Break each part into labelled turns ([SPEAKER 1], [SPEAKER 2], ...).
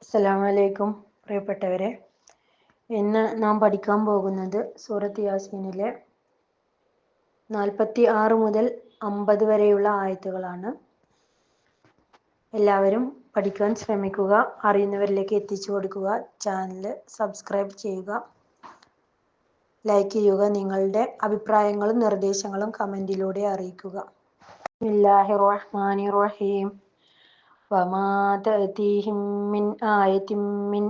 [SPEAKER 1] അസ്സലാമു അലൈക്കും പ്രിയപ്പെട്ടവരെ, ഇന്ന് നാം പഠിക്കാൻ പോകുന്നത് സൂറത്ത് യാസീനിലെ 46 മുതൽ 50 വരെയുള്ള ആയത്തുകളാണ്. എല്ലാവരും പഠിക്കാൻ ശ്രമിക്കുക, അറിയുന്നവരിലേക്ക് എത്തിച്ചു കൊടുക്കുക. ചാനൽ സബ്സ്ക്രൈബ് ചെയ്യുക, ലൈക്ക് ചെയ്യുക. നിങ്ങളുടെ അഭിപ്രായങ്ങളും നിർദ്ദേശങ്ങളും കമൻറ്റിലൂടെ അറിയിക്കുക. ബിസ്മില്ലാഹിർ റഹ്മാനിർ റഹീം. وما تأتيهم من آية من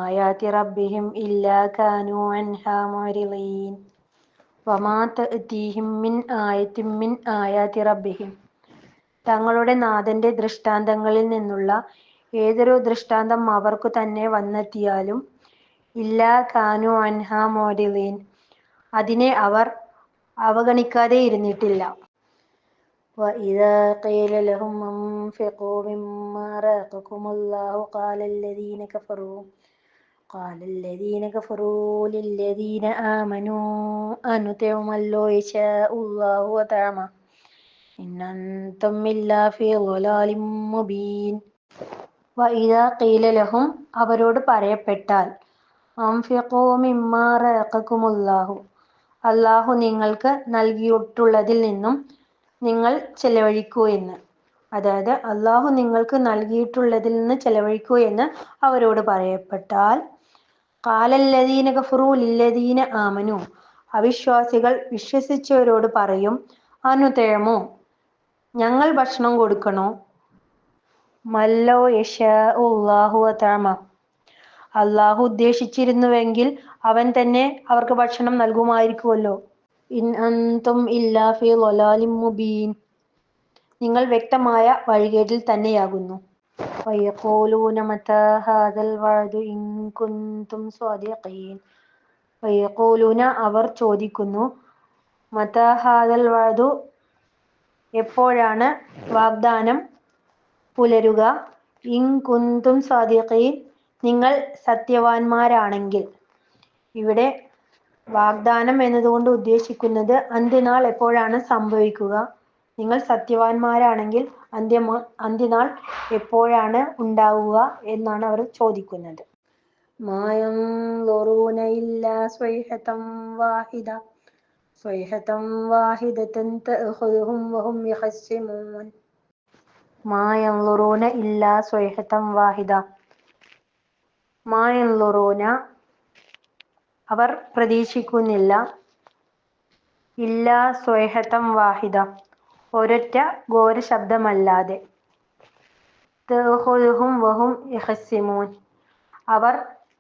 [SPEAKER 1] آيات ربهم إلا كانوا عنها معرضين. وما تأتيهم من آية من آيات ربهم. തങ്ങളുടെ നാഥന്റെ ദൃഷ്ടാന്തങ്ങളിൽ നിന്നുള്ള ഏതൊരു ദൃഷ്ടാന്തം അവർക്കു തന്നെ വന്നെത്തിയാലും ഇല്ലാ കാനു അൻഹാ മുഅ്രിളീൻ, അതിനെ അവർ അവഗണിക്കാതെ ഇരുന്നിട്ടില്ല. وإذا قيل لهم أنفقوا مما رزقكم الله قال الذين كفروا للذين آمنوا أنطيع من لو يشاء الله وطعمه إن أنتم إلا في ضلال مبين. وإذا قيل لهم, അവരോട് പറയപ്പെട്ടാൽ, അൻഫിഖൂ മിമ്മാ റസഖക്കുമുല്ലാഹു, അല്ലാഹു നിങ്ങൾക്ക് നൽകിയിട്ടുള്ളതിൽ നിന്നും നിങ്ങൾ ചെലവഴിക്കൂ എന്ന്, അതായത് അല്ലാഹു നിങ്ങൾക്ക് നൽകിയിട്ടുള്ളതിൽ നിന്ന് ചെലവഴിക്കൂ എന്ന് അവരോട് പറയപ്പെട്ടാൽ, ഖാലല്ലദീന കഫറൂ ലില്ലദീന ആമനു, അവിശ്വാസികൾ വിശ്വസിച്ചവരോട് പറയും, അനുതയമോ, ഞങ്ങൾ ഭക്ഷണം കൊടുക്കണോ, മല്ലൗ യശാഉല്ലാഹു വതഅമ, അല്ലാഹു ഉദ്ദേശിച്ചിരുന്നുവെങ്കിൽ അവൻ തന്നെ അവർക്ക് ഭക്ഷണം നൽകുമായിരിക്കുമല്ലോ. ഇൻ അൻതും ഇല്ലാ ഫീ ളലാലിൻ മുബീൻ, നിങ്ങൾ വ്യക്തമായ വഴികേടിൽ തന്നെയാകുന്നു. വയഖൂലൂന മതാ ഹാദൽ വഅദു ഇൻ കുൻതും സ്വാദിഖീൻ. വയഖൂലൂന, അവർ ചോദിക്കുന്നു, മതാ ഹാദൽ വഅദു, എപ്പോഴാണ് വാഗ്ദാനം പുലരുക, ഇൻ കുൻതും സ്വാദിഖീൻ, നിങ്ങൾ സത്യവാൻമാരാണെങ്കിൽ. ഇവിടെ വാഗ്ദാനം എന്നതുകൊണ്ട് ഉദ്ദേശിക്കുന്നത് അന്ത്യനാൾ എപ്പോഴാണ് സംഭവിക്കുക, നിങ്ങൾ സത്യവാൻമാരാണെങ്കിൽ അന്ത്യനാൾ എപ്പോഴാണ് ഉണ്ടാവുക എന്നാണ് അവർ ചോദിക്കുന്നത്. മാ യൻളുറൂന ഇല്ലാ സ്വൈഹതൻ വാഹിദതൻ തഅഖുദുഹും വഹും യഖസ്സിമൂൻ. മാ യൻളുറൂന ഇല്ലാ സ്വൈഹതൻ വാഹിദ. മാ യൻളുറൂന, അവർ പ്രതീക്ഷിക്കുന്നില്ല, ഇല്ലാ സ്വൈഹതൻ വാഹിദ, ഒരൊറ്റ ഘോര ശബ്ദമല്ലാതെ, തഅഖുദുഹും വഹും യഖസ്സിമൂൻ, അവർ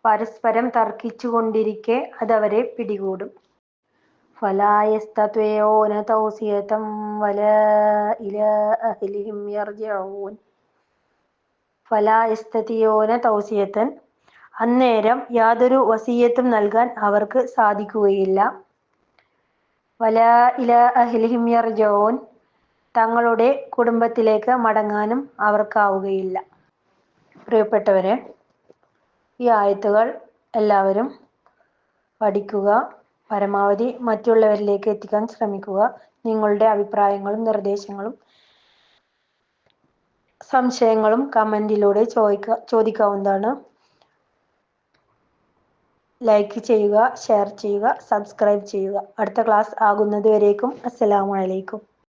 [SPEAKER 1] പരസ്പരം തർക്കിച്ചുകൊണ്ടിരിക്കെ അതവരെ പിടികൂടും. ഫലാ യസ്തതിഊന തൗസിയതൻ വലാ ഇലാ അഹ്ലിഹിം യർജിഊൻ. ഫലാ യസ്തതിഊന തൗസിയതൻ, അന്നേരം യാതൊരു വസിയ്യത്തും നൽകാൻ അവർക്ക് സാധിക്കുകയില്ല. വലാ ഇലാ അഹ്ലിഹിം യർജിഊൻ, തങ്ങളുടെ കുടുംബത്തിലേക്ക് മടങ്ങാനും അവർക്കാവുകയില്ല. പ്രിയപ്പെട്ടവരെ, ഈ ആയത്തുകൾ എല്ലാവരും പഠിക്കുക, പരമാവധി മറ്റുള്ളവരിലേക്ക് എത്തിക്കാൻ ശ്രമിക്കുക. നിങ്ങളുടെ അഭിപ്രായങ്ങളും നിർദ്ദേശങ്ങളും സംശയങ്ങളും കമൻറ്റിലൂടെ ചോദിക്കാവുന്നതാണ്. ലൈക്ക് ചെയ്യുക, ഷെയർ ചെയ്യുക, സബ്സ്ക്രൈബ് ചെയ്യുക. അടുത്ത ക്ലാസ് ആകുന്നത് വരേക്കും അസ്സലാമു അലൈക്കും.